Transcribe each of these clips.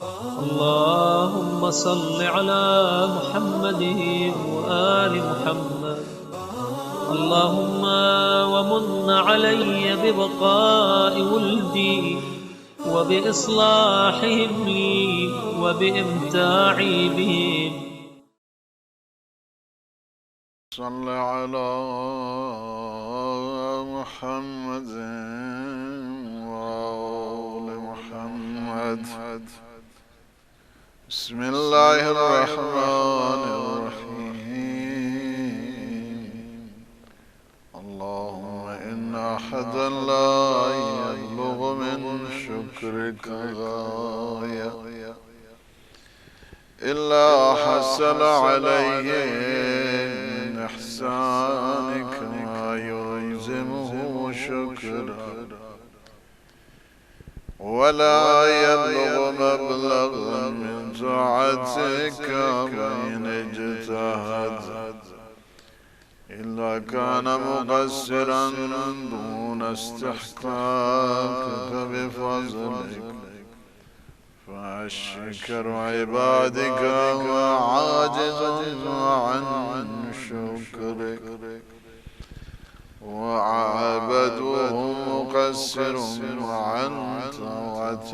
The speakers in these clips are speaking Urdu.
اللهم صل على محمد وآل محمد. اللهم ومن علي ببقاء ولدي وبإصلاحهم لي وبإمتاعي بهم. صل على محمد وآل محمد. بسم الله الرحمن الرحيم. اللهم إن أحدا لا يبلغ من شكرك غاية إلا حصل عليه من إحسانك ما يلزمه شكرا، ولا يبلغ مبلغا من طاعتك وإن اجتهد إلا كان مقصرا دون استحقاقك بفضلك. فالشكر عبادك وعاجز عن شكرك، وعبدهم مقصر عن طاعتك.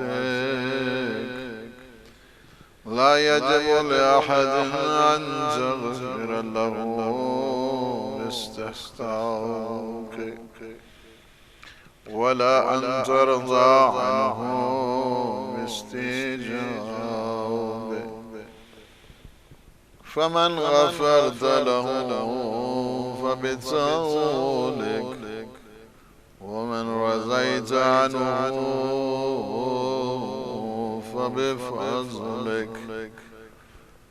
لا يجب لأحد أن تغفر له باستحقاقك، ولا أن ترضى عنه باستيجابه. فمن غفرت له فبطولك، ومن رضيت عنه فبفضلك.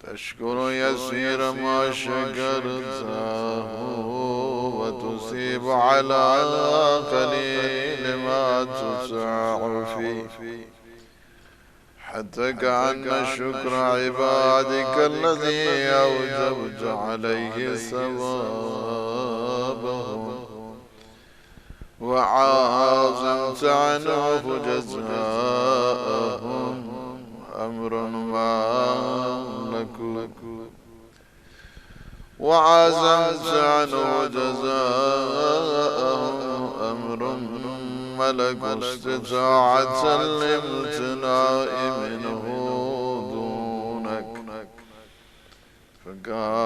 تشكر يسير ما شكرته، وتصيب على قليل ما تساع فيه، حتى كأن شكر عبادك الذي أوجبت عليه ثوابهم وعازمت عنه جزاءهم أمر ما لك، وعازمت عنه جزاءهم أمر ملك استطاعة الامتناع منه دونك، فكافيتهم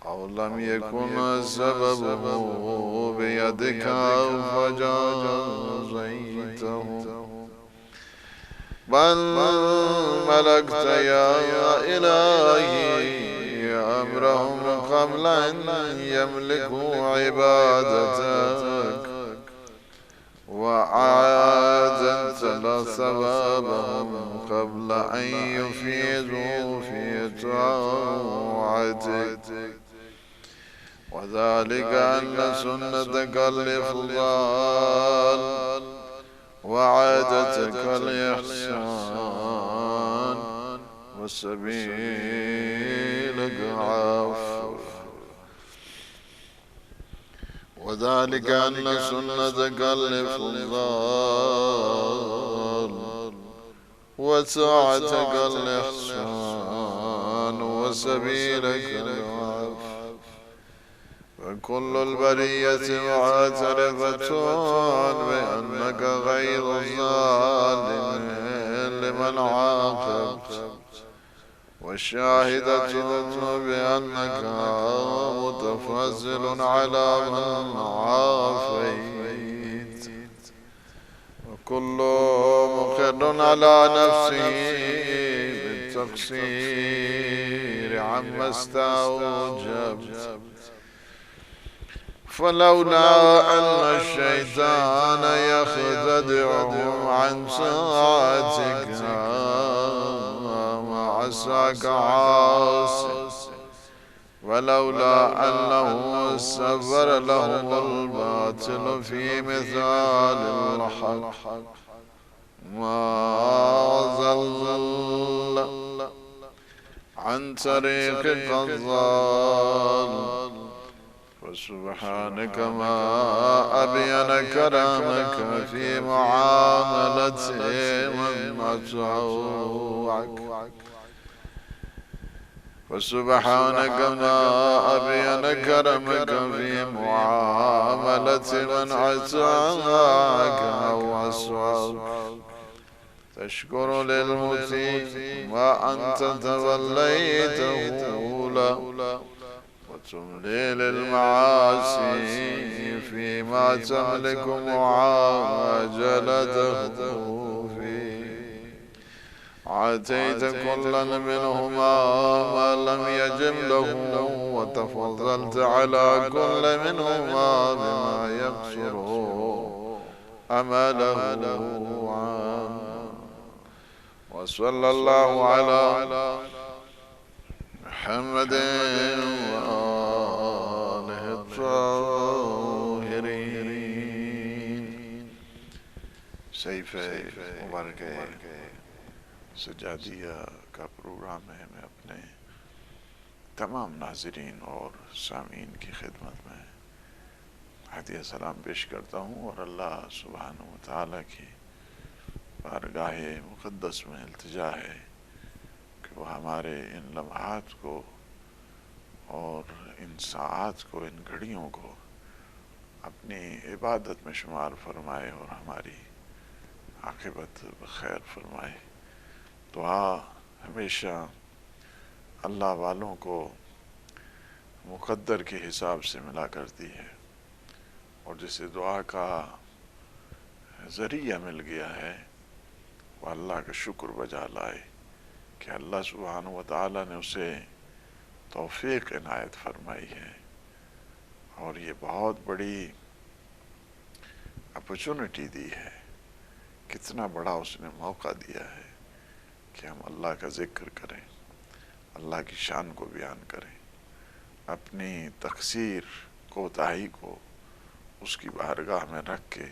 أو لم يكن سببه بيدك فجازيتهم، بل ملكت يا إلهي أمرهم قبل أن يملكوا عبادتك، وعادت ثوابهم قبل أن يفيدوا في طاعتك. وذلك أن سنتك الإفضال وعادتك الإحسان وسبيلك عفو. وذلك أن سنتك الإفضال وسعتك الإحسان وسبيلك العفو. فكل البرية معترفة بأنك غير ظالم لمن عاقبت، والشاهدة بأنك متفضل على من عافيت، وكل مقر على نفسه بالتقصير عما استوجبت. فلولا أن الشيطان يخدعهم عن ساعتك ما عساك عاصي، ولولا أنه سبر لهم الباطل في مثال الحق ما ضل عن طريق الضال. وسبحانك ما أبين كرمك في معاملة من مطوعك وسبحانك ما أبين كرمك في معاملة من عصاك أو عصاك تشكر للمطيع ما أنت توليته له وتملي للمعاصي فيما تملك معاجلته فيه عاتيت كلا منهما ما لم يجب له وتفضلت على كل منهما بما يقصر أمله عنه وصلى الله على محمد وآله الطاهرين. سیف مبارک سجادیہ کا پروگرام ہے. میں اپنے تمام ناظرین اور سامعین کی خدمت میں ہدیہ سلام پیش کرتا ہوں اور اللہ سبحانہ و تعالیٰ کی بارگاہ مقدس میں التجا ہے کہ وہ ہمارے ان لمحات کو اور ان ساعات کو، ان گھڑیوں کو اپنی عبادت میں شمار فرمائے اور ہماری عاقبت بخیر فرمائے. دعا ہمیشہ اللہ والوں کو مقدر کے حساب سے ملا کرتی ہے، اور جسے دعا کا ذریعہ مل گیا ہے وہ اللہ کا شکر بجا لائے کہ اللہ سبحانہ و تعالیٰ نے اسے توفیق عنایت فرمائی ہے، اور یہ بہت بڑی اپرچونٹی دی ہے. کتنا بڑا اس نے موقع دیا ہے کہ ہم اللہ کا ذکر کریں، اللہ کی شان کو بیان کریں، اپنی تقصیر کوتاہی کو اس کی بارگاہ میں رکھ کے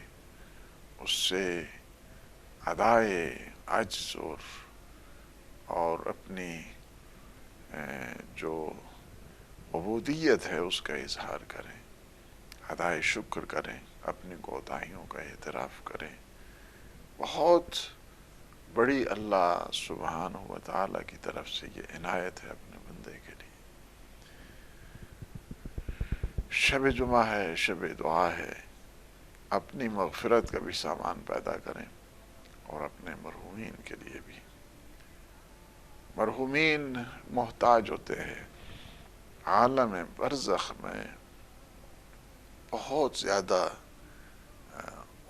اس سے ادائے عجز اور اپنی جو عبودیت ہے اس کا اظہار کریں، ادائے شکر کریں، اپنی کوتاہیوں کا اعتراف کریں. بہت بڑی اللہ سبحانہ و تعالیٰ کی طرف سے یہ عنایت ہے اپنے بندے کے لیے. شب جمعہ ہے، شب دعا ہے. اپنی مغفرت کا بھی سامان پیدا کریں اور اپنے مرحومین کے لیے بھی. مرحومین محتاج ہوتے ہیں. عالم برزخ میں بہت زیادہ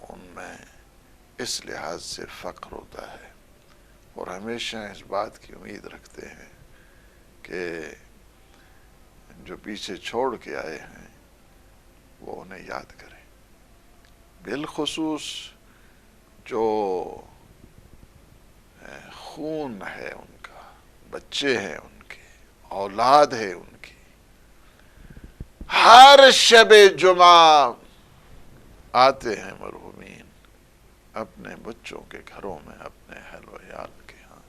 ان میں اس لحاظ سے فقر ہوتا ہے، اور ہمیشہ اس بات کی امید رکھتے ہیں کہ جو پیچھے چھوڑ کے آئے ہیں وہ انہیں یاد کریں. بالخصوص جو خون ہے ان کا، بچے ہیں ان کے، اولاد ہے ان کی. ہر شب جمعہ آتے ہیں مرحومین اپنے بچوں کے گھروں میں، اپنے اہل و عیال کے ہاں،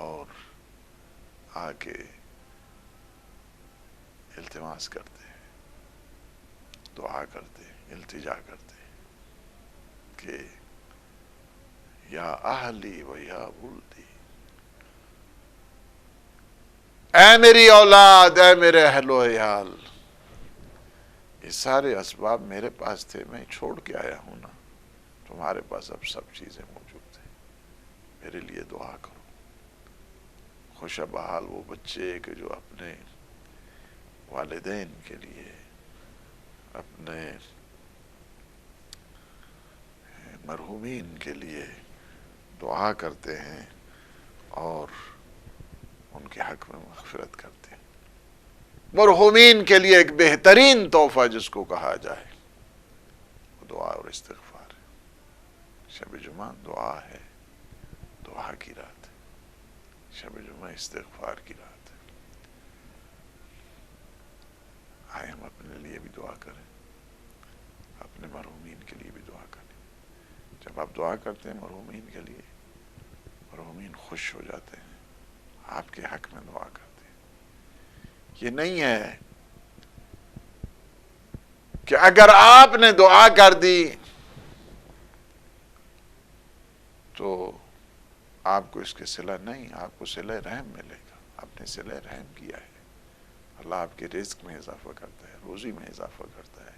اور آ کے التماس کرتے ہیں، دعا کرتے ہیں، التجا کرتے ہیں کہ یا اہلی و یا ولدی، اے میری اولاد، اے میرے اہل و عیال. یہ سارے اسباب میرے پاس تھے، میں چھوڑ کے آیا ہوں نا. تمہارے پاس اب سب چیزیں موجود ہیں، میرے لیے دعا کرو. خوش بحال وہ بچے کہ جو اپنے والدین کے لیے، اپنے مرحومین کے لیے دعا کرتے ہیں اور ان کے حق میں مغفرت کرتے ہیں. مرحومین کے لیے ایک بہترین تحفہ جس کو کہا جائے وہ دعا اور استغفار ہے. شب جمعہ دعا ہے، دعا کی رات ہے. شب جمعہ استغفار کی رات ہے. آئے ہم اپنے لیے بھی دعا کریں، اپنے مرحومین کے لیے بھی دعا کریں. جب آپ دعا کرتے ہیں مرحومین کے لیے، مرحومین خوش ہو جاتے ہیں، آپ کے حق میں دعا کرتے ہیں. یہ نہیں ہے کہ اگر آپ نے دعا کر دی تو آپ کو اس کے صلہ نہیں، آپ کو صلہ رحم ملے گا. آپ نے صلہ رحم کیا ہے، اللہ آپ کے رزق میں اضافہ کرتا ہے، روزی میں اضافہ کرتا ہے،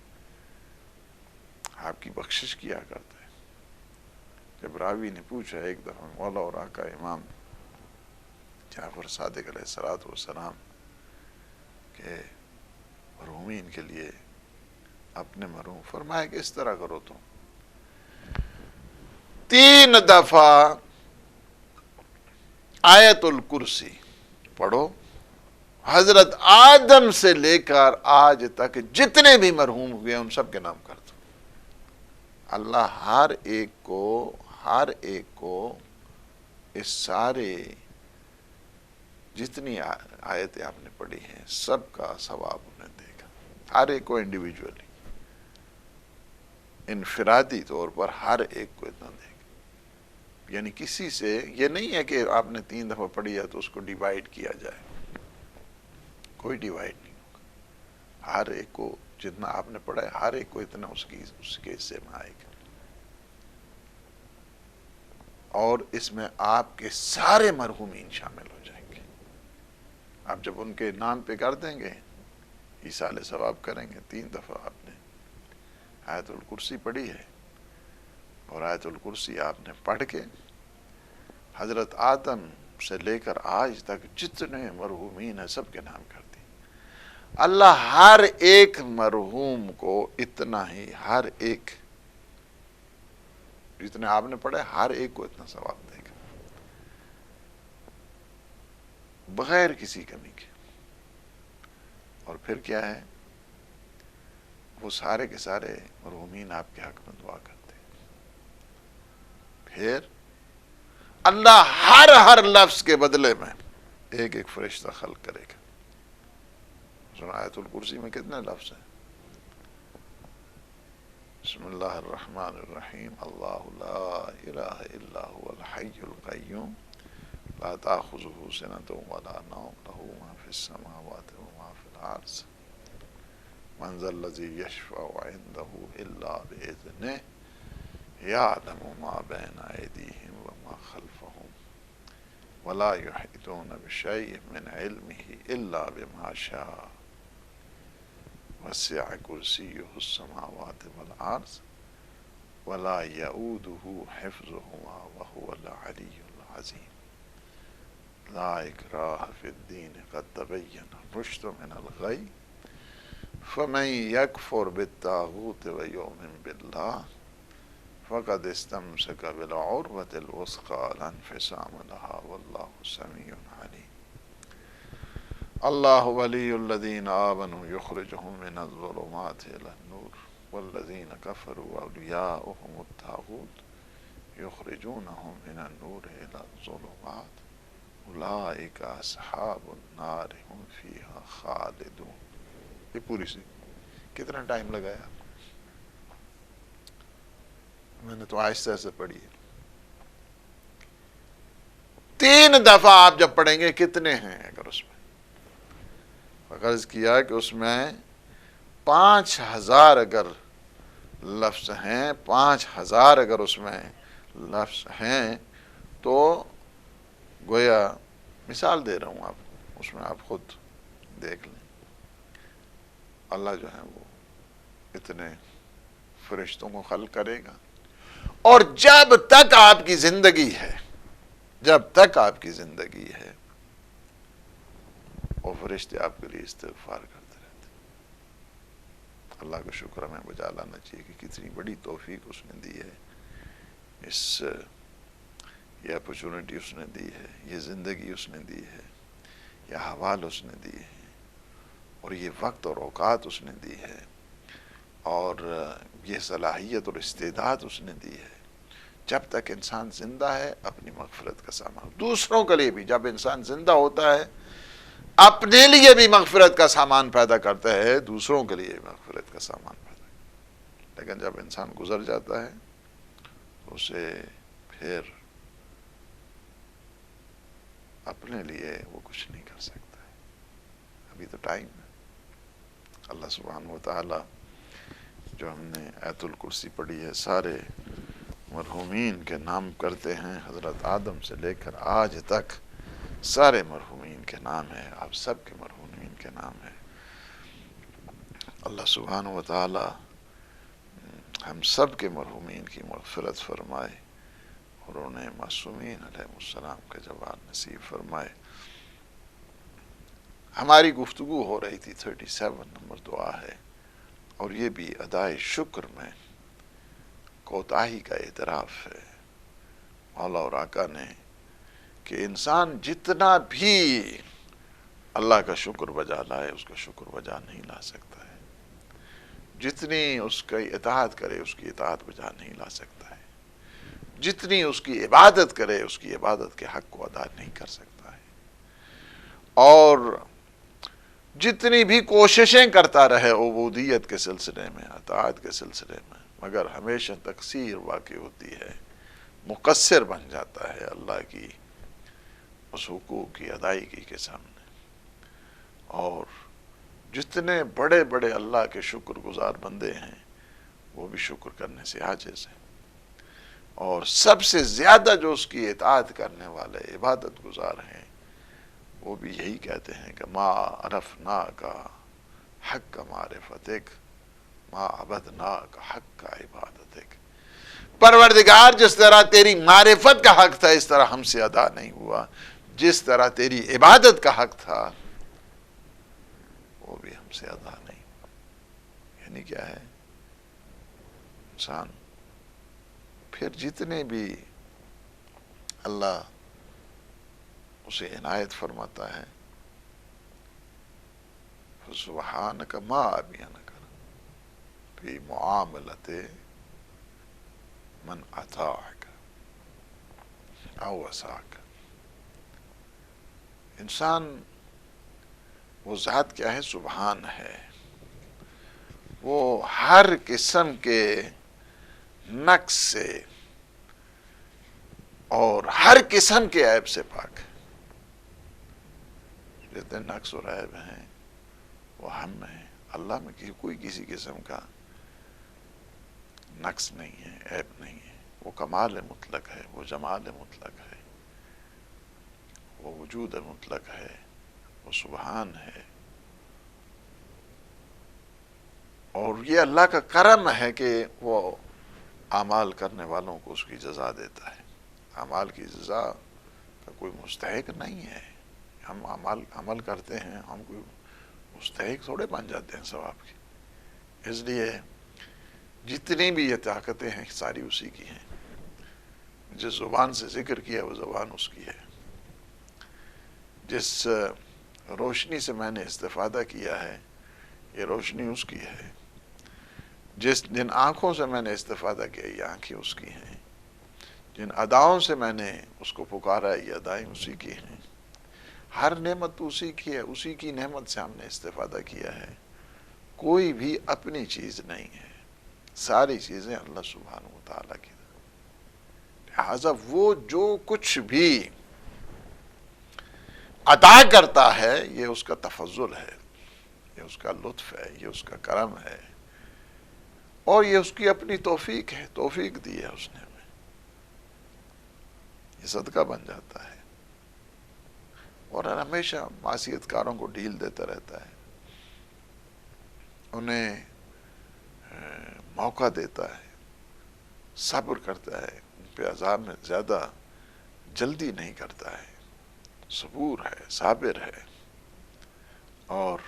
آپ کی بخشش کیا کرتا ہے. جب راوی نے پوچھا ایک دفعہ مولا اور آقا امام جعفر صادق علیہ السلام کہ مرحومین کے لیے اپنے مرحوم، فرمایا کہ اس طرح کرو تم 3 دفعہ آیت الکرسی پڑھو، حضرت آدم سے لے کر آج تک جتنے بھی مرحوم ہوئے ان سب کے نام کر دو. اللہ ہر ایک کو اس سارے جتنی آیتیں آپ نے پڑھی ہیں سب کا ثواب انہیں دے گا. ہر ایک کو انڈیویجولی، انفرادی طور پر ہر ایک کو اتنا دے گا. یعنی کسی سے یہ نہیں ہے کہ آپ نے 3 دفعہ پڑھی ہے تو اس کو ڈیوائیڈ کیا جائے، کوئی ڈیوائیڈ نہیں ہوگا. ہر ایک کو جتنا آپ نے پڑھا ہے ہر ایک کو اتنا اس کے حصے میں آئے گا. اور اس میں آپ کے سارے مرحومین شامل ہو جائیں گے. آپ جب ان کے نام پہ کر دیں گے ایصال ثواب کریں گے. 3 دفعہ آپ نے آیت الکرسی پڑھی ہے اور آیت الکرسی آپ نے پڑھ کے حضرت آدم سے لے کر آج تک جتنے مرحومین ہیں سب کے نام کر دی. اللہ ہر ایک مرحوم کو اتنا ہی، ہر ایک جتنے آپ نے پڑھے ہر ایک کو اتنا ثواب دے گا بغیر کسی کمی کے. اور پھر کیا ہے، وہ سارے کے سارے مرحومین آپ کے حق میں دعا کرتے ہیں. پھر اللہ ہر لفظ کے بدلے میں ایک ایک فرشتہ خلق کرے گا. آیت الکرسی میں کتنے لفظ ہیں؟ بسم اللہ الرحمن الرحیم. اللہ لا الہ الا هو الحی القیوم لا تأخذه سنة ولا نوم له ما في السماوات وما في الارض من ذا الذی یشفع عنده الا بإذنه یعلم ما بین ایدیہم وما خلفهم ولا یحیطون بشیء من علمه الا بما شاء وسع کرسیہ السماوات والارض ولا یؤودہ حفظہما وہو العلی العظیم. لا اکراہ فی الدین قد تبین الرشد من الغی فمن یکفر بالطاغوت ویؤمن باللہ فقد استمسک بالعروۃ الوثقی لا انفصام لها واللہ سمیع علیم. اللہ ولی الذین آمنوا یخرجهم من الظلمات الی النور والذین کفروا اولیاؤهم الطاغوت یخرجونهم من النور الی الظلمات اولئک اصحاب النار هم فیہا خالدون. یہ پوری سی کتنا ٹائم لگایا؟ میں نے تو آہستہ سے پڑھی ہے. 3 دفعہ آپ جب پڑھیں گے کتنے ہیں؟ اگر اس میں فرض کیا کہ اس میں 5000 اگر لفظ ہیں، 5000 اگر اس میں لفظ ہیں تو گویا مثال دے رہا ہوں آپ، اس میں آپ خود دیکھ لیں. اللہ جو ہے وہ اتنے فرشتوں کو خلق کرے گا. اور جب تک آپ کی زندگی ہے، جب تک آپ کی زندگی ہے وہ فرشتے آپ کے لیے استغفار کرتے رہتے. اللہ کا شکر ہمیں بجا لانا چاہیے کہ کتنی بڑی توفیق اس نے دی ہے، یہ اپرچونٹی اس نے دی ہے، یہ زندگی اس نے دی ہے، یہ احوال اس نے دی ہے، اور یہ وقت اور اوقات اس نے دی ہے، اور یہ صلاحیت اور استعداد اس نے دی ہے. جب تک انسان زندہ ہے اپنی مغفرت کا سامان، دوسروں کے لیے بھی جب انسان زندہ ہوتا ہے اپنے لیے بھی مغفرت کا سامان پیدا کرتا ہے، دوسروں کے لیے بھی مغفرت کا سامان پیدا کرتا ہے. لیکن جب انسان گزر جاتا ہے تو اسے پھر اپنے لیے وہ کچھ نہیں کر سکتا ہے. ابھی تو ٹائم ہے. اللہ سبحانہ و تعالی جو ہم نے آیت الکرسی پڑھی ہے سارے مرحومین کے نام کرتے ہیں، حضرت آدم سے لے کر آج تک سارے مرحومین کے نام ہے، آپ سب کے مرحومین کے نام ہے۔ اللہ سبحانہ و تعالی ہم سب کے مرحومین کی مغفرت فرمائے اور انہیں معصومین علیہ السلام کا جواب نصیب فرمائے۔ ہماری گفتگو ہو رہی تھی 37 نمبر دعا ہے، اور یہ بھی ادائے شکر میں کوتاہی کا اعتراف ہے مولا اور آقا نے، کہ انسان جتنا بھی اللہ کا شکر بجا لائے اس کا شکر بجا نہیں لا سکتا ہے، جتنی اس کی اطاعت کرے اس کی اطاعت بجا نہیں لا سکتا ہے، جتنی اس کی عبادت کرے اس کی عبادت کے حق کو ادا نہیں کر سکتا ہے، اور جتنی بھی کوششیں کرتا رہے عبودیت کے سلسلے میں، اطاعت کے سلسلے میں، مگر ہمیشہ تقصیر واقع ہوتی ہے، مقصر بن جاتا ہے اللہ کی اس حقوق کی ادائیگی کے سامنے۔ اور جتنے بڑے بڑے اللہ کے شکر گزار بندے ہیں وہ بھی شکر کرنے سے عاجز ہیں، اور سب سے زیادہ جو اس کی اطاعت کرنے والے عبادت گزار ہیں وہ بھی یہی کہتے ہیں کہ ما عرفناک حق معرفتک ما عبدناک حق عبادتک، پروردگار جس طرح تیری معرفت کا حق تھا اس طرح ہم سے ادا نہیں ہوا، جس طرح تیری عبادت کا حق تھا وہ بھی ہم سے ادا نہیں ہوا۔ یعنی کیا ہے، انسان پھر جتنے بھی اللہ اسے عنایت فرماتا ہے، سبحانک ما ابینک فی معاملت من اطاعک او عصاک۔ انسان وہ ذات کیا ہے، سبحان ہے، وہ ہر قسم کے نقص سے اور ہر قسم کے عیب سے پاک ہے۔ جتنے نقص اور عیب ہیں وہ ہم میں ہیں، اللہ میں کوئی کسی قسم کا نقص نہیں ہے، عیب نہیں ہے، وہ کمال مطلق ہے، وہ جمال مطلق ہے، وہ وجود مطلق ہے، وہ سبحان ہے۔ اور یہ اللہ کا کرم ہے کہ وہ اعمال کرنے والوں کو اس کی جزا دیتا ہے، اعمال کی جزا کا کوئی مستحق نہیں ہے۔ ہم عمل کرتے ہیں، ہم کوئی مستحق تھوڑے بن جاتے ہیں ثواب کی، اس لیے جتنی بھی یہ طاقتیں ہیں ساری اسی کی ہیں، جس زبان سے ذکر کیا وہ زبان اس کی ہے، جس روشنی سے میں نے استفادہ کیا ہے یہ روشنی اس کی ہے، جن آنکھوں سے میں نے استفادہ کیا یہ آنکھیں اس کی ہیں، جن اداؤں سے میں نے اس کو پکارا یہ ادائیں اسی کی ہیں، ہر نعمت اسی کی ہے، اسی کی نعمت سے ہم نے استفادہ کیا ہے، کوئی بھی اپنی چیز نہیں ہے، ساری چیزیں اللہ سبحانہ و تعالیٰ کی۔ لہذا وہ جو کچھ بھی عطا کرتا ہے یہ اس کا تفضل ہے، یہ اس کا لطف ہے، یہ اس کا کرم ہے، اور یہ اس کی اپنی توفیق ہے، توفیق دی ہے اس نے ہمیں، یہ صدقہ بن جاتا ہے، اور ہمیشہ معصیت کاروں کو ڈھیل دیتا رہتا ہے، انہیں موقع دیتا ہے، صبر کرتا ہے، ان پہ عذاب میں زیادہ جلدی نہیں کرتا ہے، صبور ہے، صابر ہے، اور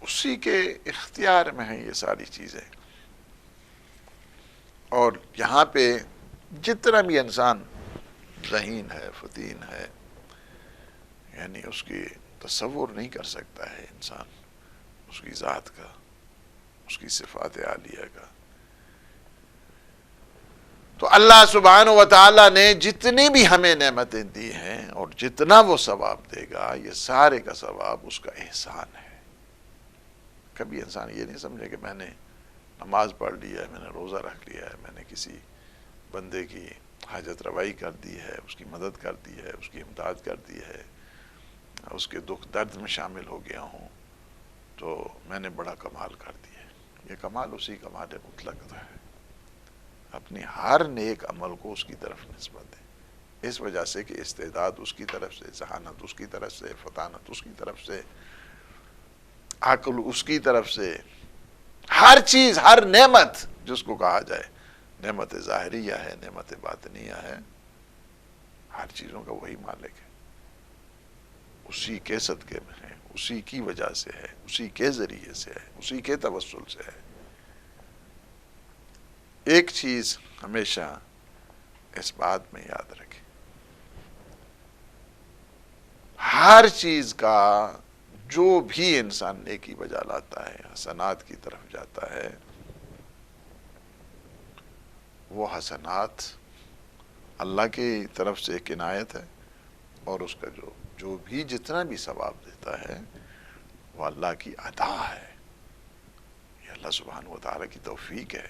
اسی کے اختیار میں ہیں یہ ساری چیزیں۔ اور یہاں پہ جتنا بھی انسان ذہین ہے، فتین ہے، یعنی اس کی تصور نہیں کر سکتا ہے انسان اس کی ذات کا، اس کی صفات عالیہ کا، تو اللہ سبحانہ و تعالیٰ نے جتنی بھی ہمیں نعمتیں دی ہیں اور جتنا وہ ثواب دے گا یہ سارے کا ثواب اس کا احسان ہے۔ کبھی انسان یہ نہیں سمجھے کہ میں نے نماز پڑھ لی ہے، میں نے روزہ رکھ لیا ہے، میں نے کسی بندے کی حاجت روائی کر دی ہے، اس کی مدد کر دی ہے، اس کی امداد کر دی ہے، اس کے دکھ درد میں شامل ہو گیا ہوں تو میں نے بڑا کمال کر دیا ہے۔ یہ کمال اسی کمال مطلق ہے، اپنی ہر نیک عمل کو اس کی طرف نسبت دے، اس وجہ سے کہ استعداد اس کی طرف سے، ذہانت اس کی طرف سے، فطانت اس کی طرف سے، عقل اس کی طرف سے، ہر چیز، ہر نعمت جس کو کہا جائے، نعمت ظاہریہ ہے، نعمت باطنیہ ہے، ہر چیزوں کا وہی مالک ہے، اسی کے صدقے میں ہے، اسی کی وجہ سے ہے، اسی کے ذریعے سے ہے، اسی کے توسل سے ہے۔ ایک چیز ہمیشہ اس بات میں یاد رکھیں، ہر چیز کا جو بھی انسان نیکی بجا لاتا ہے، حسنات کی طرف جاتا ہے، وہ حسنات اللہ کی طرف سے ایک عنایت ہے، اور اس کا جو بھی جتنا بھی ثواب دیتا ہے وہ اللہ کی عطا ہے، یہ اللہ سبحانہ و تعالیٰ کی توفیق ہے،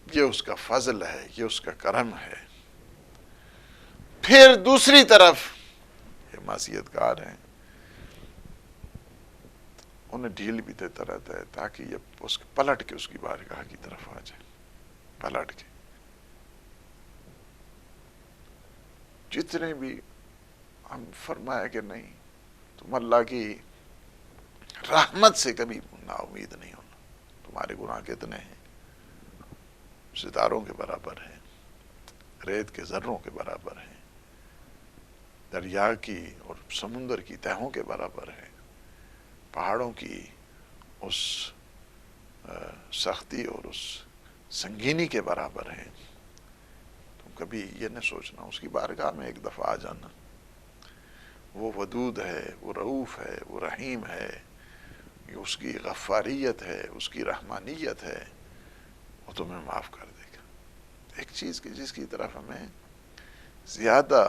یہ اس کا فضل ہے، یہ اس کا کرم ہے۔ پھر دوسری طرف یہ معصیت کار ہیں، انہیں ڈھیل بھی دیتا رہتا ہے تاکہ یہ اس پلٹ کے اس کی بارگاہ کی طرف آ جائے، پلٹ کے۔ جتنے بھی ہم فرمایا کہ نہیں، تم اللہ کی رحمت سے کبھی نا امید نہیں ہونا، تمہارے گناہ کتنے ہیں، ستاروں کے برابر ہیں، ریت کے ذروں کے برابر ہیں، دریا کی اور سمندر کی تہوں کے برابر ہیں، پہاڑوں کی اس سختی اور اس سنگینی کے برابر ہیں۔ تم کبھی یہ نہ سوچنا، اس کی بارگاہ میں ایک دفعہ آ جانا، وہ ودود ہے، وہ رؤوف ہے، وہ رحیم ہے، اس کی غفاریت ہے، اس کی رحمانیت ہے، وہ تمہیں معاف کر دے گا۔ ایک چیز کی جس کی طرف ہمیں زیادہ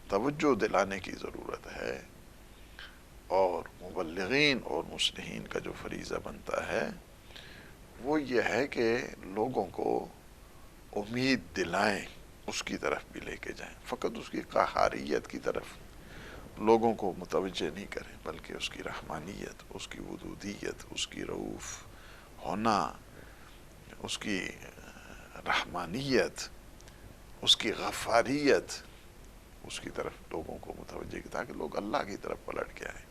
توجہ دلانے کی ضرورت ہے، اور مبلغین اور مصلحین کا جو فریضہ بنتا ہے وہ یہ ہے کہ لوگوں کو امید دلائیں، اس کی طرف بھی لے کے جائیں، فقط اس کی قہاریت کی طرف لوگوں کو متوجہ نہیں کریں، بلکہ اس کی رحمانیت، اس کی ودودیت، اس کی رؤوف ہونا، اس کی رحمانیت، اس کی غفاریت، اس کی طرف لوگوں کو متوجہ کی، تاکہ لوگ اللہ کی طرف پلٹ کے آئیں،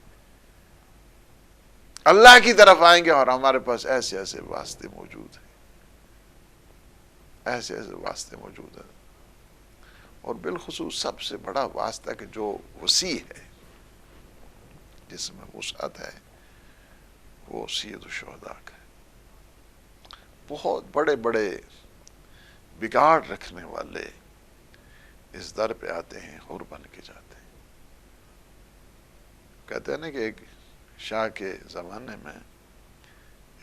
اللہ کی طرف آئیں گے۔ اور ہمارے پاس ایسے ایسے واسطے موجود ہیں، ایسے ایسے واسطے موجود ہیں، اور بالخصوص سب سے بڑا واسطہ کہ جو وسیع ہے، جس میں وسعت ہے، وہ سید الشہداء کا ہے۔ بہت بڑے بڑے بگاڑ رکھنے والے اس در پہ آتے ہیں، حر بن کے جاتے ہیں۔ کہتے ہیں نا کہ ایک شاہ کے زمانے میں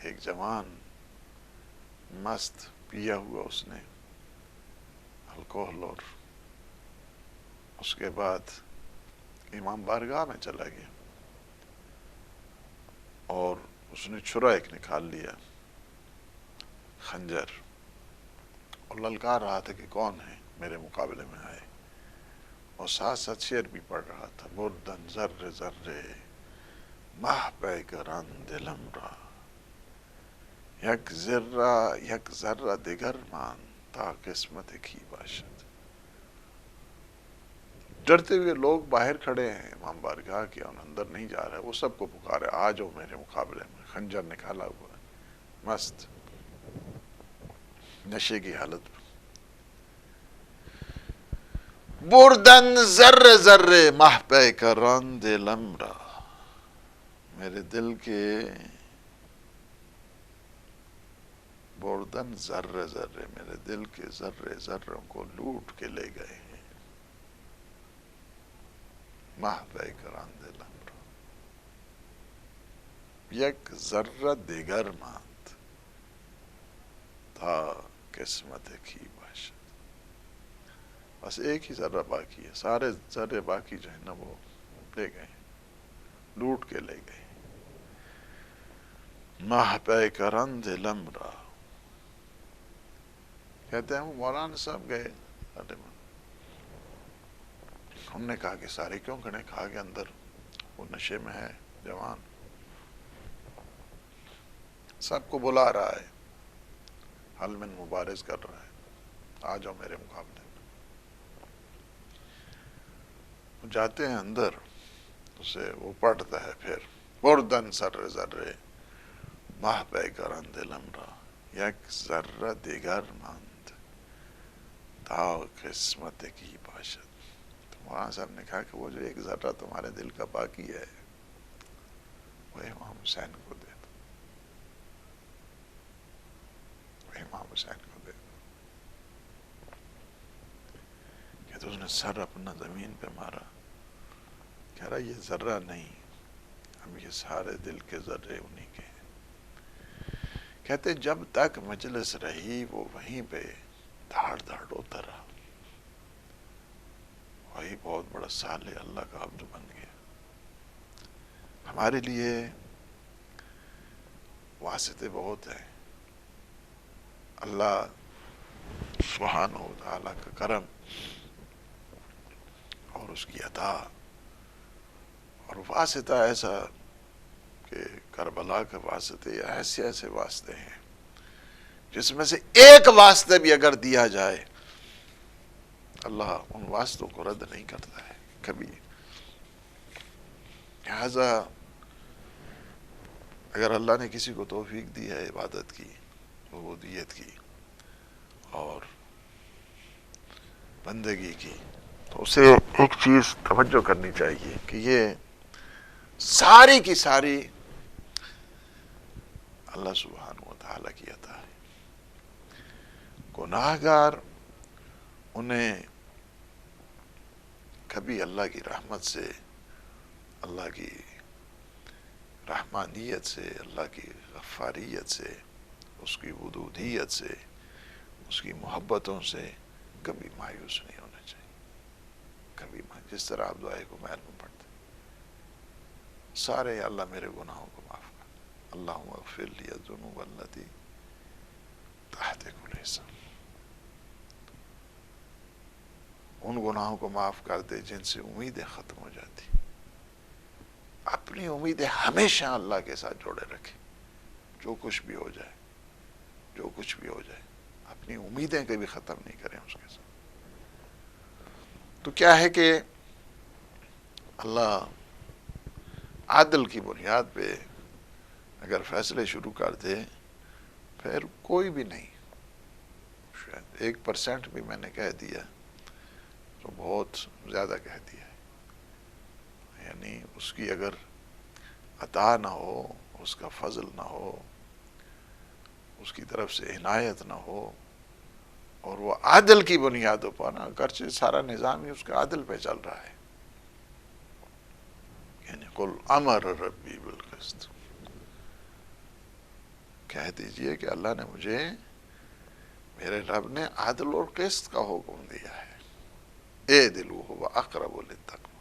ایک جوان مست پیا ہوا، اس نے الکوہل، اور اس کے بعد امام بارگاہ میں چلا گیا، اور اس نے چھرا ایک نکال لیا، خنجر، اور للکار رہا تھا کہ کون ہے میرے مقابلے میں آئے، اور ساتھ ساتھ شعر بھی پڑھ رہا تھا، بردن ذرے ذرے ماہ پہ کران دلم را، یک ذرہ دیگر مان تا قسمت کی باشد۔ ڈرتے ہوئے لوگ باہر کھڑے ہیں امام بارگاہ کے، اور اندر نہیں جا رہے، وہ سب کو پکارے، آ جاؤ میرے مقابلے میں، خنجر نکالا ہوا ہے، مست نشے کی حالت میں۔ بردن ذرے ذرے ماہ پہ کران دلم را، میرے دل کے بردن ذرے ذرے، میرے دل کے ذرے ذروں کو لوٹ کے لے گئے ہیں، ماہ پہ کران دلم را، یک ذرہ دیگر ماند تا قسمت کی باشد۔ بس ایک ہی ذرہ باقی ہے، سارے ذرے باقی جو ہے نا وہ لے گئے، لوٹ کے لے گئے۔ ماہ پہ کران دلم را، کہتے ہیں وہ مولانا صاحب گئے، ہم نے کہا کہ سارے کیوں کھڑے، کہا کہ اندر وہ نشے میں ہے جوان، سب کو بلا رہا ہے، حل من مبارز کر رہا ہے، آ جاؤ میرے مقابلے میں۔ جاتے ہیں اندر، اسے وہ پڑھتا ہے پھر بردن سر ذرے ماہ پیکران دلم را یک ذرہ دیگر ماند تا قسمت کی باشد۔ تو مولانا صاحب نے کہا کہ وہ جو ایک ذرہ تمہارے دل کا باقی ہے وہ امام حسین کو دے دو، وہ امام حسین کو دے دو۔ کہ تو اس نے سر اپنا زمین پہ مارا، کہہ رہا یہ ذرہ نہیں، اب یہ سارے دل کے ذرے انہی کے ہیں۔ کہتے جب تک مجلس رہی وہ وہیں پہ دھاڑ دھاڑ روتا رہا، وہی بہت بڑا صالح اللہ کا عبد بن گیا۔ ہمارے لیے واسطے بہت ہیں، اللہ سبحانہ و تعالیٰ کا کرم اور اس کی عطا، اور واسطہ ایسا کہ کربلا کے واسطے یا ایسے ایسے واسطے ہیں جس میں سے ایک واسطے بھی اگر دیا جائے اللہ ان واسطوں کو رد نہیں کرتا ہے کبھی۔ لہذا اگر اللہ نے کسی کو توفیق دی ہے عبادت کی، عبودیت کی اور بندگی کی، تو اسے ایک چیز توجہ کرنی چاہیے کہ یہ ساری کی ساری اللہ سبحانہ و تعالیٰ کی عطا ہے۔ گناہگار انہیں کبھی اللہ کی رحمت سے، اللہ کی رحمانیت سے، اللہ کی غفاریت سے، اس کی ودودیت سے، اس کی محبتوں سے کبھی مایوس نہیں ہونا چاہیے، کبھی جس طرح آپ دعائے کو محل میں پڑھتے سارے، اللہ میرے گناہوں کو معاف کر، اللہم اغفر لی الذنوب التی تحت کل حسن، ان گناہوں کو معاف کر دے جن سے امیدیں ختم ہو جاتی۔ اپنی امیدیں ہمیشہ اللہ کے ساتھ جوڑے رکھے، جو کچھ بھی ہو جائے، جو کچھ بھی ہو جائے، اپنی امیدیں کبھی ختم نہیں کریں اس کے ساتھ۔ تو کیا ہے کہ اللہ عدل کی بنیاد پہ اگر فیصلے شروع کر دے، پھر کوئی بھی نہیں، شاید 1% بھی میں نے کہہ دیا تو بہت زیادہ کہہ دیا ہے، یعنی اس کی اگر عطا نہ ہو، اس کا فضل نہ ہو، اس کی طرف سے عنایت نہ ہو، اور وہ عدل کی بنیادوں پر نا، اگرچہ سارا نظام ہی اس کا عدل پہ چل رہا ہے، یعنی قل امر ربی بالقسط، کہہ دیجئے کہ اللہ نے مجھے، میرے رب نے عدل اور قسط کا حکم دیا ہے، اعدلوا هو اقرب للتقوی،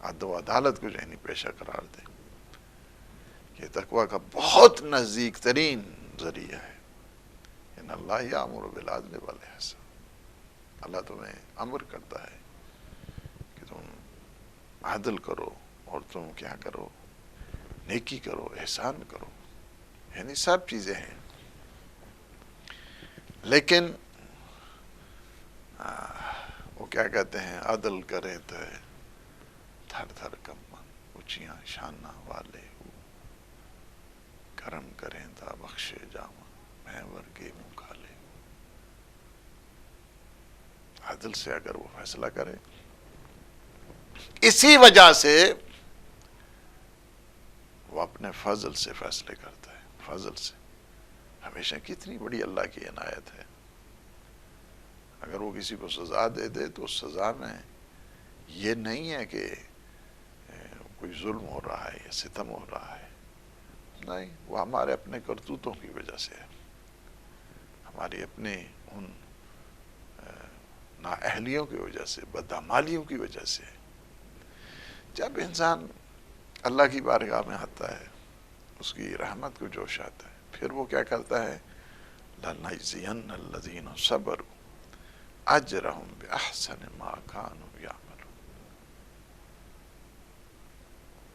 عدل و عدالت کو ذہنی پیشہ قرار دے، یہ تقوی کا بہت نزدیک ترین ذریعہ ہے۔ ان اللہ یامر بالعدل والاحسان، اللہ تمہیں امر کرتا ہے کہ تم عدل کرو اور تم کیا کرو، نیکی کرو، احسان کرو، یعنی سب چیزیں ہیں۔ لیکن وہ کیا کہتے ہیں، عدل کریں تو تھر تھر کمن اونچیاں شانہ والے ہو، کرم کریں تا بخشے جاواں میں ورگے منہ کھالے۔ عدل سے اگر وہ فیصلہ کرے، اسی وجہ سے وہ اپنے فضل سے فیصلے کرتا ہے، فضل سے۔ ہمیشہ کتنی بڑی اللہ کی عنایت ہے، اگر وہ کسی کو سزا دے دے تو اس سزا میں یہ نہیں ہے کہ کوئی ظلم ہو رہا ہے یا ستم ہو رہا ہے، نہیں، وہ ہمارے اپنے کرتوتوں کی وجہ سے ہے، ہماری اپنے ان نااہلیوں کی وجہ سے، بدعمالیوں کی وجہ سے۔ جب انسان اللہ کی بارگاہ میں آتا ہے، اس کی رحمت کو جوش آتا ہے، پھر وہ کیا کرتا ہے، لَنَجْزِيَنَّ الَّذِينَ صَبَرُوا أَجْرَهُمْ بِأَحْسَنِ مَا كَانُوا يَعْمَلُونَ،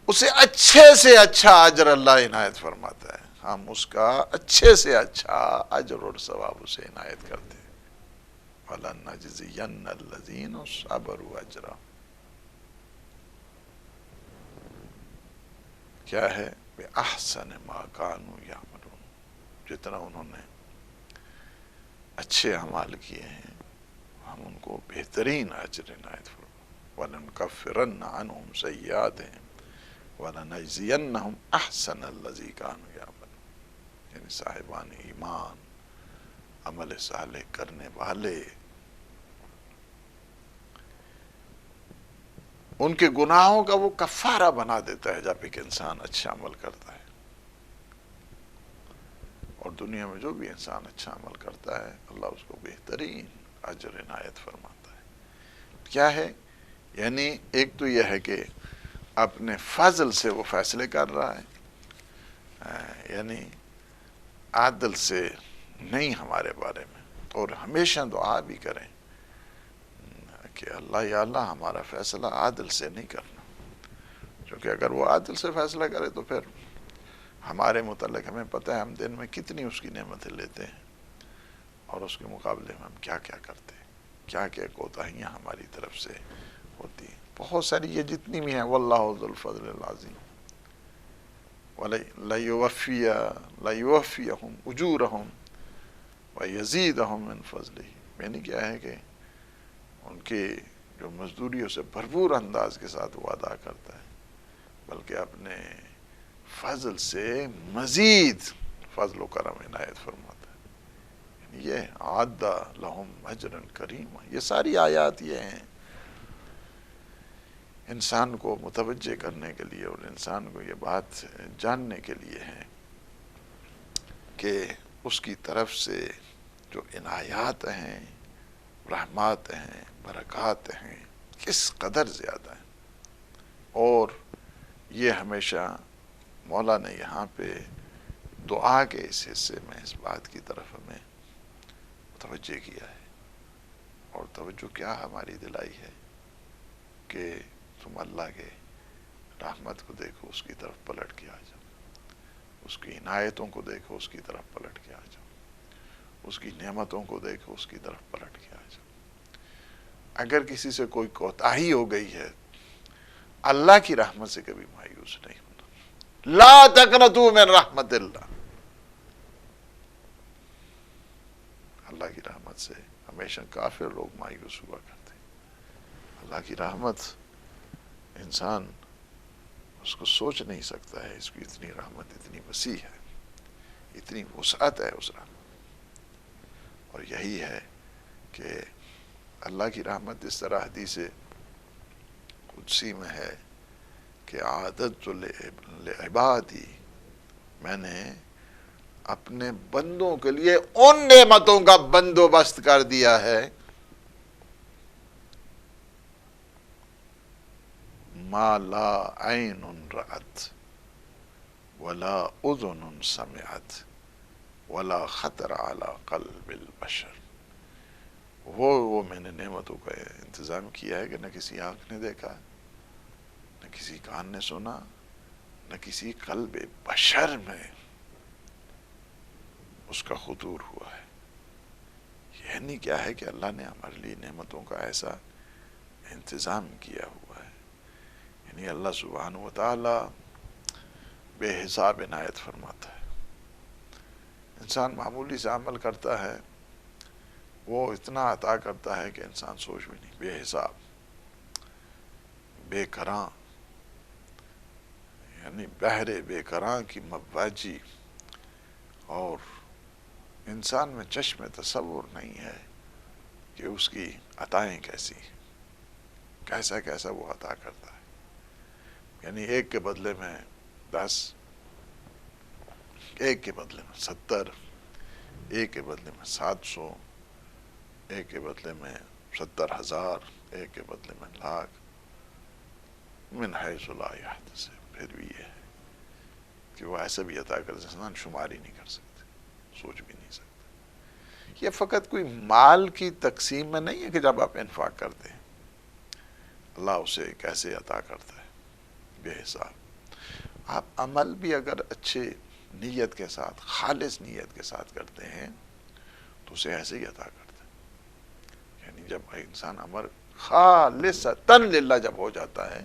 اسے اچھے سے اچھا اجر اللہ عنایت فرماتا ہے۔ ہم اس کا اچھے سے اچھا اجر اور ثواب اسے عنایت کرتے ہیں۔ وَلَنَجْزِيَنَّ الَّذِينَ صَبَرُوا أَجْرَهُم۔ کیا ہے؟ بِأَحْسَنِ مَا كَانُوا يَعْمَلُونَ، جتنا انہوں نے اچھے اعمال کیے ہیں ہم ان کو بہترین اجر عنایت فرمائیں۔ وَلَنُكَفِّرَنَّ عَنْهُمْ سَيِّئَاتِهِمْ وَلَنَجْزِيَنَّهُمْ أَحْسَنَ الَّذِي كَانُوا يَعْمَلُونَ، یعنی صاحبان ایمان، عمل صالح کرنے والے، ان کے گناہوں کا وہ کفارہ بنا دیتا ہے جب ایک انسان اچھا عمل کرتا ہے۔ اور دنیا میں جو بھی انسان اچھا عمل کرتا ہے اللہ اس کو بہترین اجر عنایت فرماتا ہے۔ کیا ہے؟ یعنی ایک تو یہ ہے کہ اپنے فضل سے وہ فیصلے کر رہا ہے، یعنی عادل سے نہیں ہمارے بارے میں، اور ہمیشہ دعا بھی کریں کہ اللہ یا اللہ ہمارا فیصلہ عادل سے نہیں کرنا، کیونکہ اگر وہ عادل سے فیصلہ کرے تو پھر ہمارے متعلق ہمیں پتہ ہے ہم دن میں کتنی اس کی نعمتیں لیتے ہیں اور اس کے مقابلے میں ہم کیا کیا کرتے ہیں، کیا کیا کوتاہیاں ہماری طرف سے ہوتی ہیں، بہت ساری، یہ جتنی بھی ہیں۔ واللہ ذو الفضل العظیم لَيُوَفِّيَهُمْ أُجُورَهُمْ وَيَزِيدَهُمْ مِنْ فَضْلِهِ، یعنی کیا ہے کہ ان کے جو مزدوری اسے بھرپور انداز کے ساتھ وہ ادا کرتا ہے، بلکہ اپنے فضل سے مزید فضل و کرم عنایت فرماتا ہے۔ یعنی یہ عَدَّ لَهُمْ أَجْرًا كَرِيمًا، یہ ساری آیات یہ ہیں انسان کو متوجہ کرنے کے لیے اور انسان کو یہ بات جاننے کے لیے ہیں کہ اس کی طرف سے جو عنایات ہیں، رحمات ہیں، برکات ہیں، کس قدر زیادہ ہیں۔ اور یہ ہمیشہ مولا نے یہاں پہ دعا کے اس حصے میں اس بات کی طرف ہمیں متوجہ کیا ہے، اور توجہ کیا ہماری دلائی ہے کہ تم اللہ کے رحمت کو دیکھو، اس کی طرف پلٹ کے آ جاؤ، اس کی عنایتوں کو دیکھو، اس کی طرف پلٹ کے آ جاؤ، اس کی نعمتوں کو دیکھو، اس کی طرف پلٹ کے آ جاؤ۔ اگر کسی سے کوئی کوتاہی ہو گئی ہے، اللہ کی رحمت سے کبھی مایوس نہیں ہونا۔ لا تقنطوا من رحمت اللہ، اللہ کی رحمت سے ہمیشہ کافر لوگ مایوس ہوا کرتے ہیں۔ اللہ کی رحمت انسان اس کو سوچ نہیں سکتا ہے، اس کی اتنی رحمت اتنی وسیع ہے، اتنی وسعت ہے اس رحمت۔ اور یہی ہے کہ اللہ کی رحمت اس طرح حدیث قدسی میں ہے کہ عادت لعبادی، میں نے اپنے بندوں کے لیے ان نعمتوں کا بندوبست کر دیا ہے ما لا عین رأت ولا اذن سمعت ولا خطر علی قلب البشر۔ وہ میں نے نعمتوں کا انتظام کیا ہے کہ نہ کسی آنکھ نے دیکھا، نہ کسی کان نے سنا، نہ کسی قلب بشر میں اس کا خطور ہوا ہے۔ یعنی کیا ہے کہ اللہ نے ہمارے لیے نعمتوں کا ایسا انتظام کیا ہوا ہے، یعنی اللہ سبحانہ و تعالی بے حساب عنایت فرماتا ہے۔ انسان معمولی سے عمل کرتا ہے، وہ اتنا عطا کرتا ہے کہ انسان سوچ بھی نہیں، بے حساب، بے کراں، یعنی بحر بے کراں کی مواجی، اور انسان میں چشم تصور نہیں ہے کہ اس کی عطائیں کیسی، کیسا کیسا وہ عطا کرتا ہے۔ یعنی ایک کے بدلے میں 10، ایک کے بدلے میں 70، ایک کے بدلے میں 700، ایک کے بدلے میں 70,000، ایک کے بدلے میں 1,00,000، من حیث لا یحتسب۔ پھر بھی یہ ہے کہ وہ ایسا بھی عطا کرتے انسان شمار ہی نہیں کر سکتے، سوچ بھی نہیں سکتے۔ یہ فقط کوئی مال کی تقسیم میں نہیں ہے کہ جب آپ انفاق کرتے ہیں اللہ اسے کیسے عطا کرتا ہے، بے حساب۔ آپ عمل بھی اگر اچھے نیت کے ساتھ، خالص نیت کے ساتھ کرتے ہیں تو اسے ایسے ہی عطا کرتے ہیں۔ یعنی جب انسان عمل خالصتاً للہ جب ہو جاتا ہے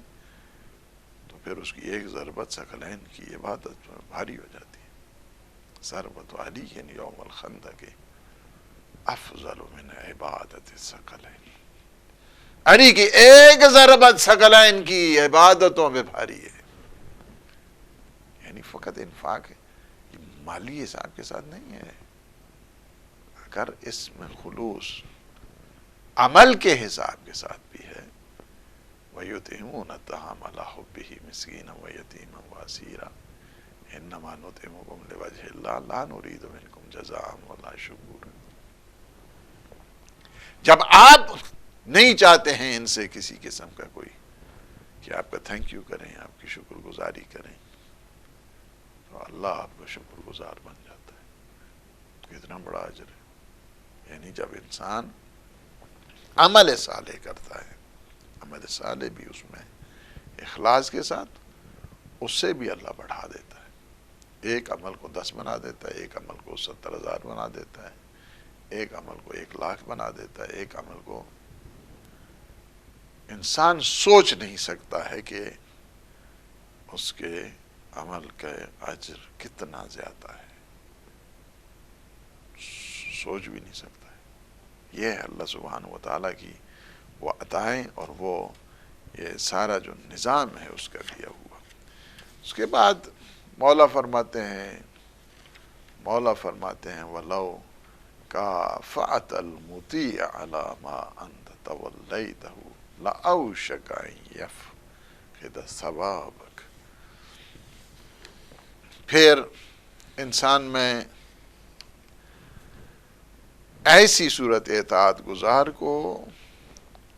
تو پھر اس کی ایک ضربت ثقلین کی عبادت بھاری ہو جاتی ہے۔ ضربت علی یوم الخندق افضل من عبادت الثقلین، علی کی ایک ضربت ثقلین کی عبادتوں میں بھاری ہے۔ یعنی فقط انفاق ہے، یہ مالی حساب کے ساتھ نہیں ہے، اگر اس میں خلوص عمل کے حساب کے ساتھ بھی ہے۔ وَيُطْعِمُونَ الطَّعَامَ عَلَىٰ حُبِّهِ مِسْكِينًا وَيَتِيمًا وَأَسِيرًا إِنَّمَا نُطْعِمُكُمْ لِوَجْهِ اللَّهِ لَا نُرِيدُ مِنكُمْ جَزَاءً وَلَا شُكُورًا۔ جب آپ نہیں چاہتے ہیں ان سے کسی قسم کا کوئی کہ آپ کا تھینک یو کریں، آپ کی شکر گزاری کریں، تو اللہ آپ کا شکر گزار بن جاتا ہے۔ کتنا بڑا اجر ہے۔ یعنی جب انسان عمل صالح کرتا ہے، عمل صالح بھی اس میں اخلاص کے ساتھ، اس سے بھی اللہ بڑھا دیتا ہے۔ ایک عمل کو 10 بنا دیتا ہے، ایک عمل کو 70,000 بنا دیتا ہے، ایک عمل کو 1,00,000 بنا دیتا ہے، ایک عمل کو انسان سوچ نہیں سکتا ہے کہ اس کے عمل کا اجر کتنا زیادہ ہے، سوچ بھی نہیں سکتا ہے۔ یہ ہے اللہ سبحانہ و تعالیٰ کی وہ عطائیں اور وہ یہ سارا جو نظام ہے اس کا دیا ہوا۔ اس کے بعد مولا فرماتے ہیں وَلَوْ كَافَأْتَ الْمُطِيعَ عَلَى مَا أَنْتَ تَوَلَّيْتَهُ لَأَوْشَكَ أَنْ يَفْقِدَ ثَوَابَكَ۔ پھر انسان میں ایسی صورت اطاعت گزار کو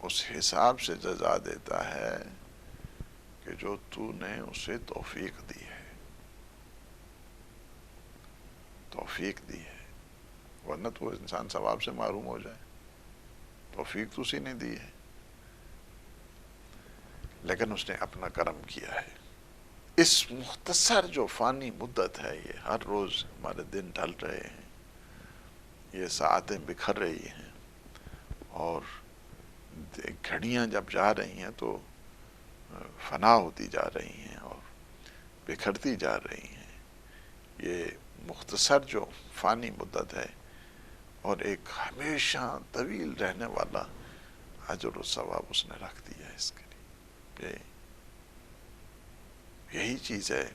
اس حساب سے جزا دیتا ہے کہ جو تو نے اسے توفیق دی ہے، توفیق دی ہے، ورنہ تو انسان ثواب سے محروم ہو جائے۔ توفیق تو اسی نے دی ہے، لیکن اس نے اپنا کرم کیا ہے۔ اس مختصر جو فانی مدت ہے، یہ ہر روز ہمارے دن ڈھل رہے ہیں، یہ ساعتیں بکھر رہی ہیں، اور گھڑیاں جب جا رہی ہیں تو فنا ہوتی جا رہی ہیں اور بکھرتی جا رہی ہیں۔ یہ مختصر جو فانی مدت ہے اور ایک ہمیشہ طویل رہنے والا اجر و ثواب اس نے رکھ دیا ہے اس کے لیے۔ یہی چیز ہے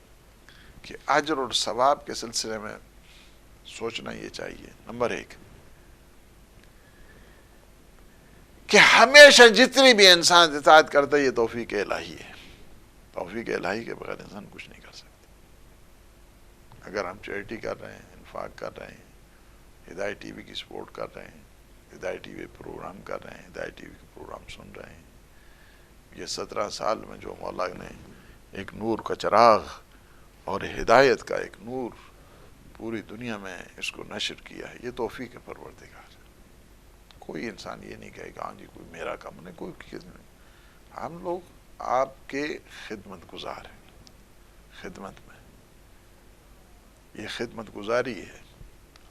کہ اجر اور ثواب کے سلسلے میں سوچنا یہ چاہیے۔ نمبر 1 کہ ہمیشہ جتنی بھی انسان اطاعت کرتا ہے یہ توفیق الہی ہے۔ توفیق الہی کے بغیر انسان کچھ نہیں کر سکتا۔ اگر ہم چیریٹی کر رہے ہیں، انفاق کر رہے ہیں، ہدایت ٹی وی کی سپورٹ کر رہے ہیں، ہدایت ٹی وی پروگرام کر رہے ہیں، ہدایت ٹی وی کے پروگرام سن رہے ہیں، یہ 17 سال میں جو مولا نے ایک نور کا چراغ اور ہدایت کا ایک نور پوری دنیا میں اس کو نشر کیا ہے، یہ توفیق پروردگار ہے۔ کوئی انسان یہ نہیں کہے گا ہاں جی کوئی میرا کام نہیں، کوئی چیز نہیں۔ ہم لوگ آپ کے خدمت گزار ہیں، خدمت میں یہ خدمت گزاری ہے۔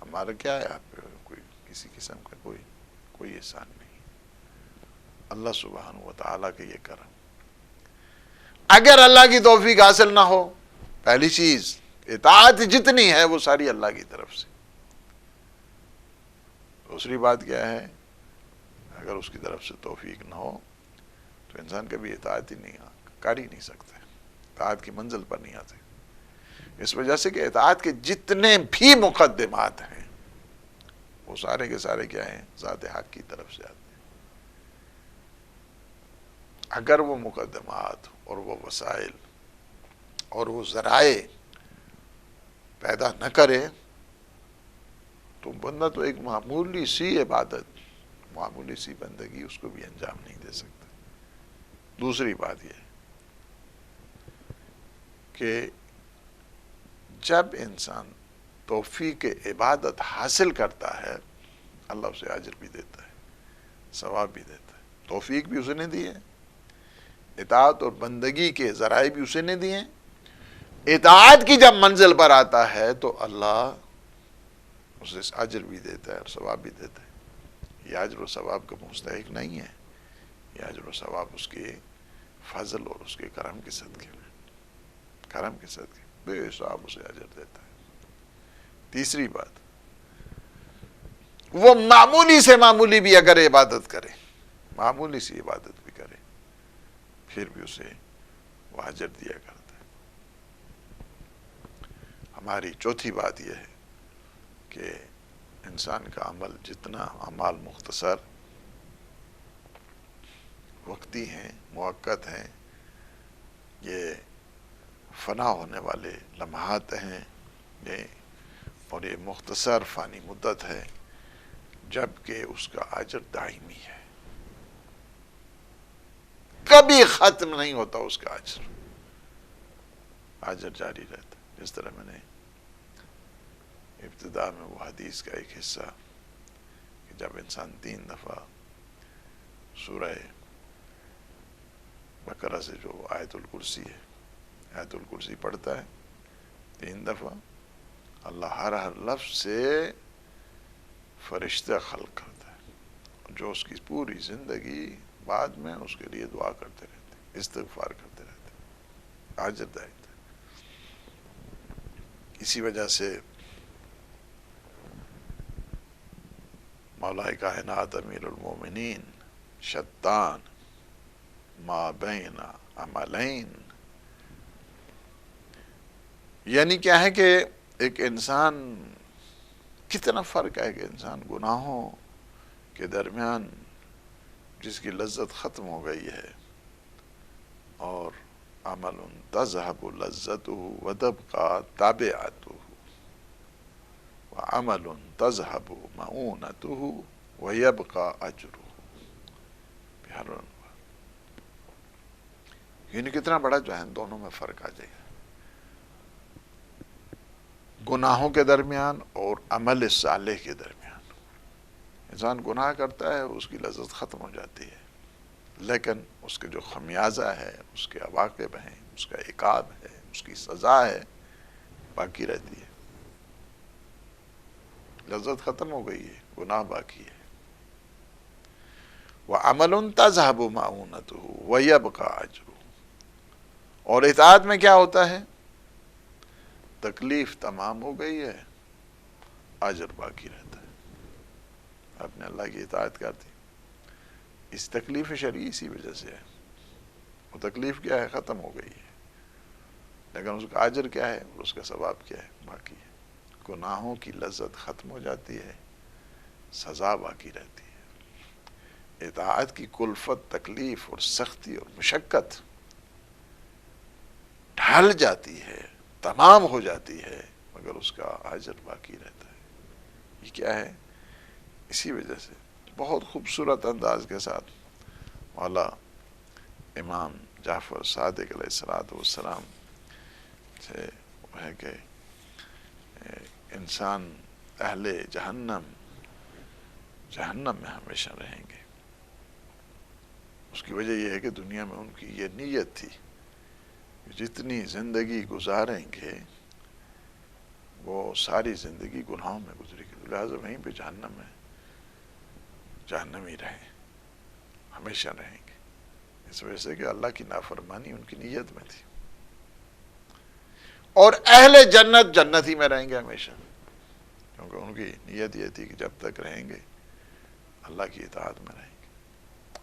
ہمارا کیا ہے آپ کوئی کسی قسم کا کوئی احسان نہیں، اللہ سبحانہ و تعالیٰ کے یہ کرم۔ اگر اللہ کی توفیق حاصل نہ ہو، پہلی چیز اطاعت جتنی ہے وہ ساری اللہ کی طرف سے۔ دوسری بات کیا ہے، اگر اس کی طرف سے توفیق نہ ہو تو انسان کبھی اطاعت ہی نہیں کر ہی نہیں سکتے، اطاعت کی منزل پر نہیں آتے۔ اس وجہ سے کہ اطاعت کے جتنے بھی مقدمات ہیں وہ سارے کے سارے کیا ہیں، ذات حق کی طرف سے آتے ہیں۔ اگر وہ مقدمات اور وہ وسائل اور وہ ذرائع پیدا نہ کرے تو بندہ تو ایک معمولی سی عبادت، معمولی سی بندگی اس کو بھی انجام نہیں دے سکتا۔ دوسری بات یہ کہ جب انسان توفیق عبادت حاصل کرتا ہے اللہ اسے اجر بھی دیتا ہے، ثواب بھی دیتا ہے۔ توفیق بھی اسے نے دی ہے، اطاعت اور بندگی کے ذرائع بھی اسے نے دیے ہیں، اطاعت کی جب منزل پر آتا ہے تو اللہ اسے اجر بھی دیتا ہے اور ثواب بھی دیتا ہے. یہ اجر و ثواب کا مستحق نہیں ہے، یہ اجر و ثواب اس کے فضل اور اس کے کرم کے صدقے میں، کرم کے صدقے بے حساب اسے اجر دیتا ہے. تیسری بات، وہ معمولی سے معمولی بھی اگر عبادت کرے، معمولی سی عبادت بھی کرے، پھر بھی اسے وہ اجر دیا کرتا ہے. ہماری چوتھی بات یہ ہے کہ انسان کا عمل جتنا اعمال مختصر، وقتی ہیں، موقت ہیں، یہ فنا ہونے والے لمحات ہیں، اور یہ مختصر فانی مدت ہے، جبکہ اس کا اجر دائمی ہے، کبھی ختم نہیں ہوتا اس کا اجر، اجر جاری رہتا. جس طرح میں نے ابتدا میں وہ حدیث کا ایک حصہ کہ جب انسان 3 دفعہ سورہ بقرہ سے جو آیت الکرسی ہے، آیت الکرسی پڑھتا ہے 3 دفعہ، اللہ ہر لفظ سے فرشتہ خلق کرتا ہے، جو اس کی پوری زندگی بعد میں اس کے لیے دعا کرتے رہتے ہیں، استغفار کرتے رہتے ہیں، اجر دیتا ہے. اسی وجہ سے مولا کائنات امیر المومنین شتان ما بین عملین، یعنی کیا ہے کہ ایک انسان، کتنا فرق ہے کہ انسان گناہوں کے درمیان جس کی لذت ختم ہو گئی ہے، اور عمل تذهب لذته وتبقى تابعته، وعمل تذهب مؤونته ويبقى اجره. یعنی کتنا بڑا جو ہے دونوں میں فرق آ جائے گا، گناہوں کے درمیان اور عمل صالح کے درمیان. انسان گناہ کرتا ہے، اس کی لذت ختم ہو جاتی ہے، لیکن اس کے جو خمیازہ ہے، اس کے عواقب ہیں، اس کا عقاب ہے، اس کی سزا ہے، باقی رہتی ہے. لذت ختم ہو گئی ہے، گناہ باقی ہے. وَعَمَلٌ تَذْهَبُ مَعُونَتُهُ وَيَبْقَى أَجْرُهُ. اور اطاعت میں کیا ہوتا ہے؟ تکلیف تمام ہو گئی ہے، اجر باقی رہتا ہے. آپ نے اللہ کی اطاعت کر دی، اس تکلیف شرعی اسی وجہ سے ہے. وہ تکلیف کیا ہے؟ ختم ہو گئی ہے، لیکن اس کا اجر کیا ہے اور اس کا ثواب کیا ہے؟ باقی ہے. گناہوں کی لذت ختم ہو جاتی ہے، سزا باقی رہتی ہے. اطاعت کی کلفت، تکلیف اور سختی اور مشقت ڈھل جاتی ہے، تمام ہو جاتی ہے، مگر اس کا اجر باقی رہتا ہے. یہ کیا ہے؟ اسی وجہ سے بہت خوبصورت انداز کے ساتھ مولا امام جعفر صادق علیہ السلام سے وہ ہے کہ انسان اہل جہنم میں ہمیشہ رہیں گے. اس کی وجہ یہ ہے کہ دنیا میں ان کی یہ نیت تھی کہ جتنی زندگی گزاریں گے وہ ساری زندگی گناہوں میں گزرے گی، لہٰذا وہیں پہ جہنمی رہیں، ہمیشہ رہیں گے. اس وجہ سے کہ اللہ کی نافرمانی ان کی نیت میں تھی. اور اہل جنت جنتی میں رہیں گے ہمیشہ، کیونکہ ان کی نیت یہ تھی کہ جب تک رہیں گے اللہ کی اطاعت میں رہیں گے،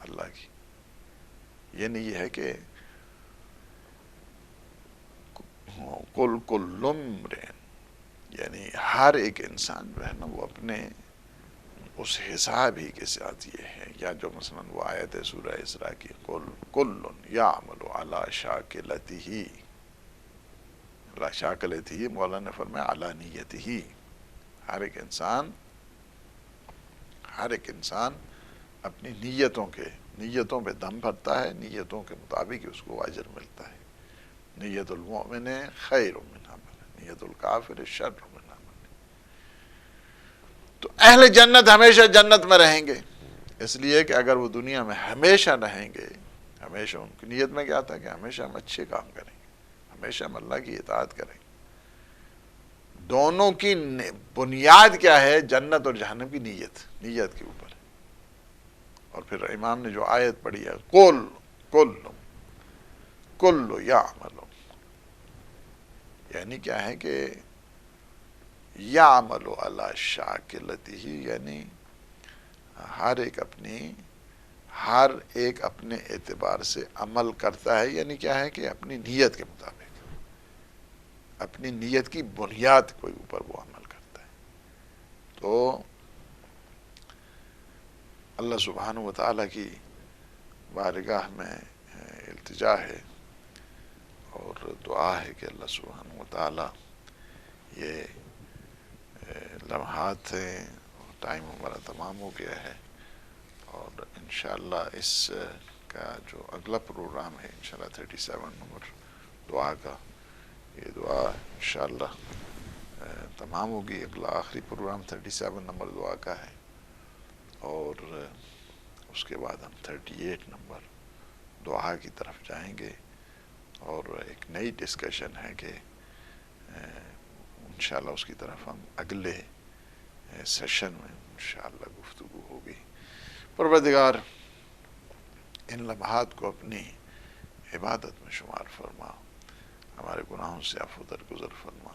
اللہ کی. یعنی یہ ہے کہ کل امرئ، یعنی ہر ایک انسان جو ہے نا وہ اپنے اس حساب ہی کے ساتھ یہ ہے. یا جو مثلا وہ آیت ہے سورہ اسراء کی، کل یعمل علی شاکلتہ، علی شاکلتہ، مولا نے فرمایا علی نیتہ. ہر ایک انسان اپنی نیتوں پہ دم بھرتا ہے، نیتوں کے مطابق اس کو اجر ملتا ہے. نیت المؤمن خیر من عمل، نیت الکافر شر من عمل. تو اہل جنت ہمیشہ جنت میں رہیں گے، اس لیے کہ اگر وہ دنیا میں ہمیشہ رہیں گے، ہمیشہ ان کی نیت میں کیا تھا کہ ہمیشہ ہم اچھے کام کریں گے، ہمیشہ ہم اللہ کی اطاعت کریں. دونوں کی بنیاد کیا ہے؟ جنت اور جہنم کی نیت کے اوپر. اور پھر امام نے جو آیت پڑھی ہے کل یعمل، یعنی کیا ہے کہ یعمل علی شاکلتہ، یعنی ہر ایک اپنے اعتبار سے عمل کرتا ہے. یعنی کیا ہے کہ اپنی نیت کے مطابق، اپنی نیت کی بنیاد کے اوپر وہ عمل کرتا ہے. تو اللہ سبحانہ و تعالیٰ کی بارگاہ میں التجا ہے اور دعا ہے کہ اللہ سبحانہ و تعالیٰ یہ لمحات ہیں، ٹائم ہمارا تمام ہو گیا ہے، اور انشاءاللہ اس کا جو اگلا پروگرام ہے انشاءاللہ 37 نمبر دعا کا، یہ دعا انشاءاللہ تمام ہوگی. اگلا آخری پروگرام 37 نمبر دعا کا ہے، اور اس کے بعد ہم 38 نمبر دعا کی طرف جائیں گے. اور ایک نئی ڈسکشن ہے کہ انشاءاللہ اس کی طرف ہم اگلے سیشن میں انشاءاللہ گفتگو ہوگی. پروردگار ان لمحات کو اپنی عبادت میں شمار فرما، ہمارے گناہوں سے عفو درگزر فرما،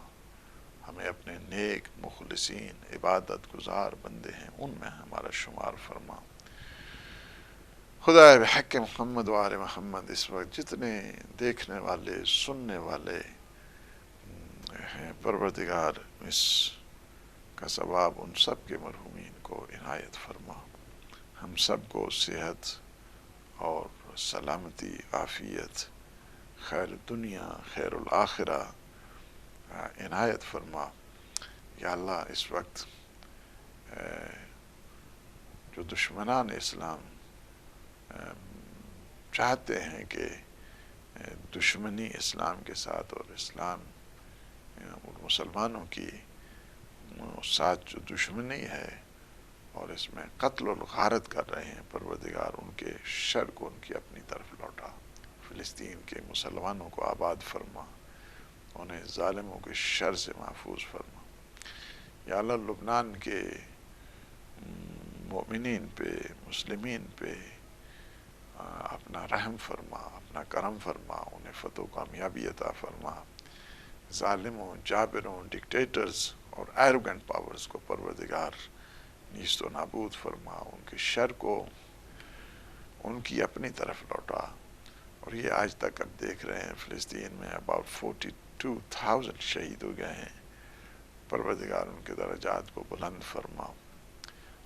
ہمیں اپنے نیک مخلصین عبادت گزار بندے ہیں ان میں ہمارا شمار فرما. خدا بحق محمد و آل محمد اس وقت جتنے دیکھنے والے سننے والے ہیں، پروردگار اس کا ثواب ان سب کے مرحومین کو عنایت فرما. ہم سب کو صحت اور سلامتی، عافیت، خیر دنیا خیر الآخرہ عنایت فرما. یا اللہ اس وقت جو دشمنان اسلام چاہتے ہیں کہ دشمنی اسلام کے ساتھ اور اسلام اور مسلمانوں کی ساتھ جو دشمنی ہے اور اس میں قتل و غارت کر رہے ہیں، پروردگار ان کے شر کو ان کی اپنی طرف لوٹا. فلسطین کے مسلمانوں کو آباد فرما، انہیں ظالموں کے شر سے محفوظ فرما. یا اللہ لبنان کے مومنین پہ، مسلمین پہ اپنا رحم فرما، اپنا کرم فرما، انہیں فتح و کامیابی عطا فرما. ظالموں، جابروں، ڈکٹیٹرز اور ایروگنٹ پاورز کو پروردگار نیست و نابود فرما، ان کے شر کو ان کی اپنی طرف لوٹا. اور یہ آج تک اب دیکھ رہے ہیں فلسطین میں about 42,000 شہید ہو گئے ہیں. پروردگار ان کے درجات کو بلند فرما،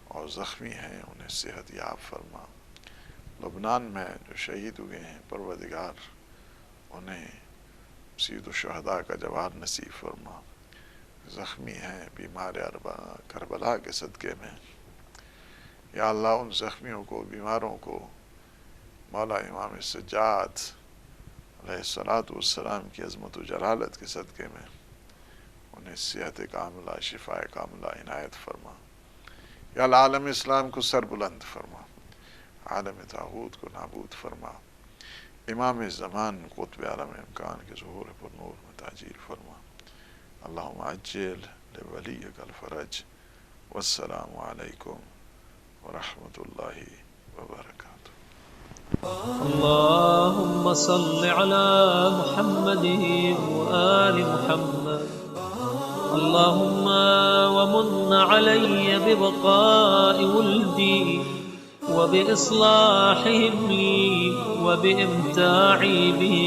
اور زخمی ہیں انہیں صحت یاب فرما. لبنان میں جو شہید ہوئے ہیں پروردگار انہیں سید الشہداء کا جوار نصیب فرما. زخمی ہیں بیمار کربلا کے صدقے میں، یا اللہ ان زخمیوں کو، بیماروں کو مولا امام سجاد علیہ السلام کی عظمت و جلالت کے صدقے میں انہیں صحت کاملہ، شفاء کاملہ عنایت فرما. یا اللہ عالم اسلام کو سر بلند فرما، عالم طاغوت کو نابود فرما. امام زمان قطب عالم امکان کے ظہور پر نور میں تاجیل فرما. اللہم عجل لولیک الفرج. والسلام علیکم ورحمۃ اللہ وبرکاتہ. اللهم صل على محمد وآل محمد. اللهم ومن علي ببقاء ولدي وبإصلاحهم لي وبإمتاعي به